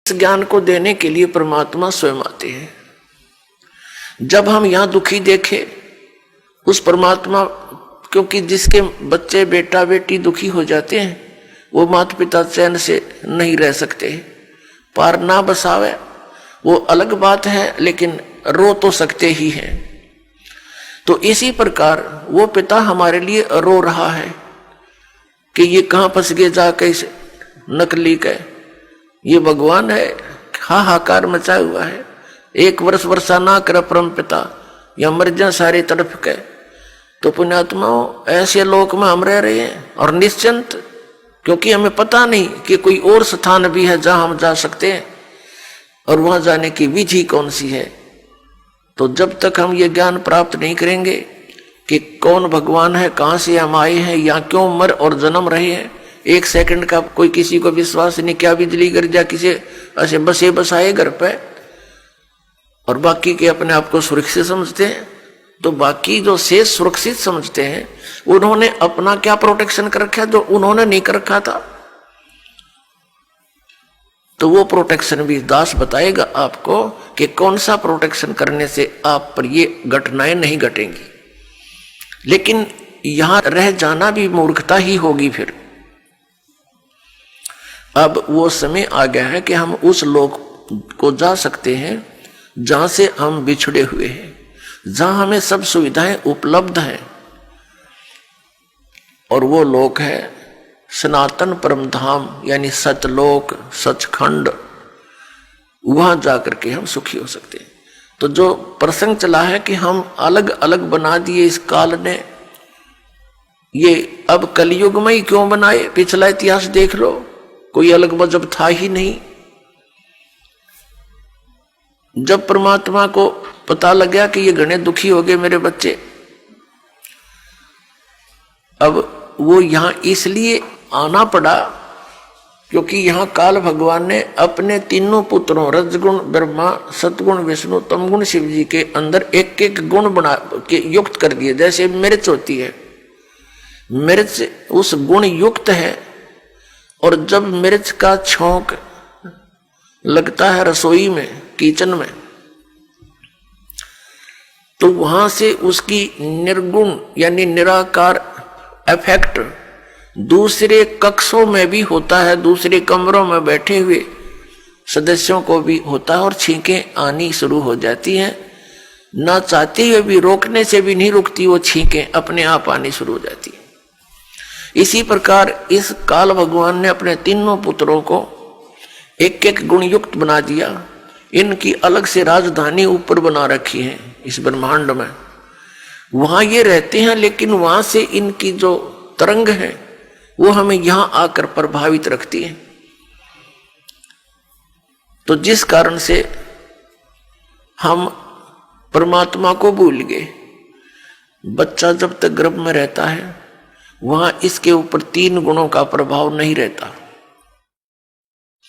इस ज्ञान को देने के लिए परमात्मा स्वयं आते हैं। जब हम यहां दुखी देखें उस परमात्मा, क्योंकि जिसके बच्चे बेटा बेटी दुखी हो जाते हैं वो माता पिता चैन से नहीं रह सकते। पार ना बसावे वो अलग बात है, लेकिन रो तो सकते ही हैं। तो इसी प्रकार वो पिता हमारे लिए रो रहा है कि ये कहां फंस गए जाके इस नकली के, ये भगवान है, हाहाकार मचा हुआ है। एक वर्ष वर्षा ना कर परम पिता, या मर जा सारे तरफ के। तो पुण्यात्माओं, ऐसे लोक में हम रह रहे हैं और निश्चिंत, क्योंकि हमें पता नहीं कि कोई और स्थान भी है जहां हम जा सकते हैं और वहां जाने की विधि कौन सी है। तो जब तक हम ये ज्ञान प्राप्त नहीं करेंगे कि कौन भगवान है, कहां से हम आए हैं, या क्यों मर और जन्म रहे हैं, एक सेकंड का कोई किसी को विश्वास नहीं। क्या बिजली गिर जा किसी ऐसे बसे बसाए घर पे और बाकी के अपने आप को सुरक्षित समझते हैं। तो बाकी जो शेष सुरक्षित समझते हैं उन्होंने अपना क्या प्रोटेक्शन कर रखा है जो उन्होंने नहीं कर रखा था। तो वो प्रोटेक्शन भी दास बताएगा आपको कि कौन सा प्रोटेक्शन करने से आप पर ये घटनाएं नहीं घटेंगी। लेकिन यहां रह जाना भी मूर्खता ही होगी। फिर अब वो समय आ गया है कि हम उस लोक को जा सकते हैं जहां से हम बिछड़े हुए हैं, जहां हमें सब सुविधाएं उपलब्ध हैं। और वो लोक है सनातन परम धाम, यानी सतलोक, सचखंड। वहां जाकर के हम सुखी हो सकते हैं। तो जो प्रसंग चला है कि हम अलग अलग बना दिए इस काल ने, ये अब कलयुग में ही क्यों बनाए? पिछला इतिहास देख लो, कोई अलग मजहब था ही नहीं। जब परमात्मा को पता लग गया कि ये घने दुखी हो गए मेरे बच्चे, अब वो यहां इसलिए आना पड़ा क्योंकि यहां काल भगवान ने अपने तीनों पुत्रों रजगुण ब्रह्मा, सतगुण विष्णु, तमगुण शिव जी के अंदर एक एक गुण बना के युक्त कर दिए। जैसे मिर्च होती है, मिर्च उस गुण युक्त है, और जब मिर्च का छौंक लगता है रसोई में, किचन में, तो वहां से उसकी निर्गुण यानी निराकार इफेक्ट दूसरे कक्षों में भी होता है, दूसरे कमरों में बैठे हुए सदस्यों को भी होता है, और छींकें आनी शुरू हो जाती हैं। ना चाहते हुए भी, रोकने से भी नहीं रुकती, वो छींकें अपने आप आनी शुरू हो जाती है। इसी प्रकार इस काल भगवान ने अपने तीनों पुत्रों को एक एक गुण युक्त बना दिया। इनकी अलग से राजधानी ऊपर बना रखी है इस ब्रह्मांड में, वहां ये रहते हैं। लेकिन वहां से इनकी जो तरंग है वो हमें यहां आकर प्रभावित रखती है। तो जिस कारण से हम परमात्मा को भूल गए। बच्चा जब तक गर्भ में रहता है वहां इसके ऊपर तीन गुणों का प्रभाव नहीं रहता,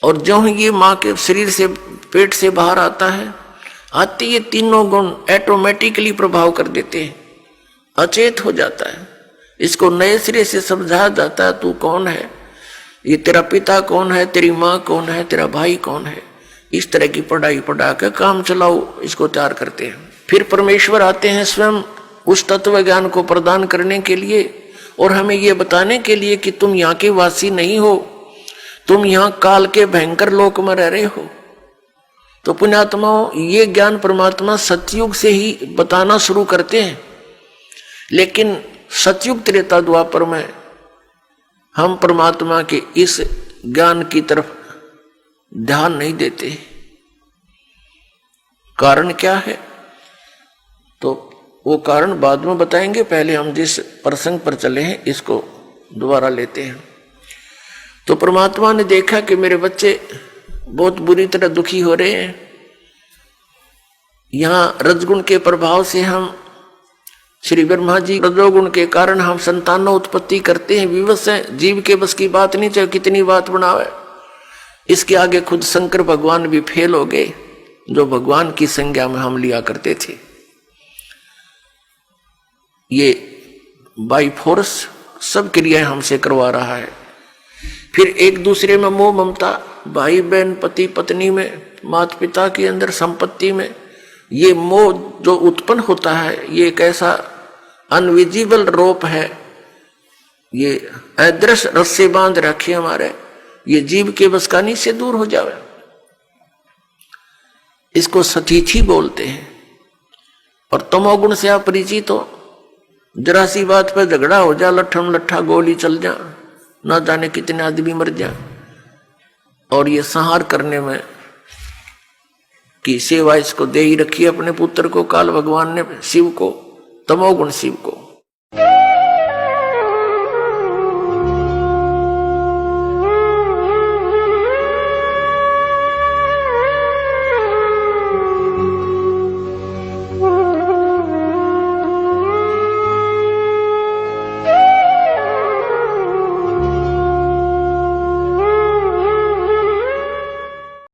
और जो ये मां के शरीर से, पेट से बाहर आता है, आते ये तीनों गुण ऑटोमेटिकली प्रभाव कर देते हैं, अचेत हो जाता है। इसको नए सिरे से समझाया जाता है, तू कौन है, ये तेरा पिता कौन है, तेरी माँ कौन है, तेरा भाई कौन है। इस तरह की पढ़ाई पढ़ा के काम चलाओ, इसको तैयार करते हैं। फिर परमेश्वर आते हैं स्वयं उस तत्व ज्ञान को प्रदान करने के लिए, और हमें ये बताने के लिए कि तुम यहाँ के वासी नहीं हो, तुम यहाँ काल के भयंकर लोक में रह रहे हो। तो पुण्यात्माओं, ये ज्ञान परमात्मा सतयुग से ही बताना शुरू करते हैं। लेकिन सतयुग त्रेता द्वापर में हम परमात्मा के इस ज्ञान की तरफ ध्यान नहीं देते। कारण क्या है? तो वो कारण बाद में बताएंगे। पहले हम जिस प्रसंग पर चले हैं इसको दोबारा लेते हैं। तो परमात्मा ने देखा कि मेरे बच्चे बहुत बुरी तरह दुखी हो रहे हैं। यहां रजगुण के प्रभाव से हम, श्री ब्रह्मा जी रजोगुण के कारण हम संतानों उत्पत्ति करते हैं, विवश है, जीव के बस की बात नहीं, चाहे कितनी बात बनावे। इसके आगे खुद शंकर भगवान भी फेल हो गए, जो भगवान की संज्ञा में हम लिया करते थे। ये बाई फोर्स सब क्रियाएं हमसे करवा रहा है। फिर एक दूसरे में मोह ममता भाई बहन, पति पत्नी में, माता पिता के अंदर, संपत्ति में, ये मोह जो उत्पन्न होता है, ये एक ऐसा अनविजिबल रोप है, ये अदृश्य रस्से बांध रखे हमारे, ये जीव के बस का नहीं से दूर हो जावे। इसको सतीथी बोलते हैं। और तमोगुण से आप परिचित हो, जरा सी बात पर झगड़ा हो जा, लट्ठम लट्ठा गोली चल जा, ना जाने कितने आदमी मर जा। और ये संहार करने में की सेवा इसको दे ही रखी अपने पुत्र को, काल भगवान ने शिव को, तमोगुण शिव को।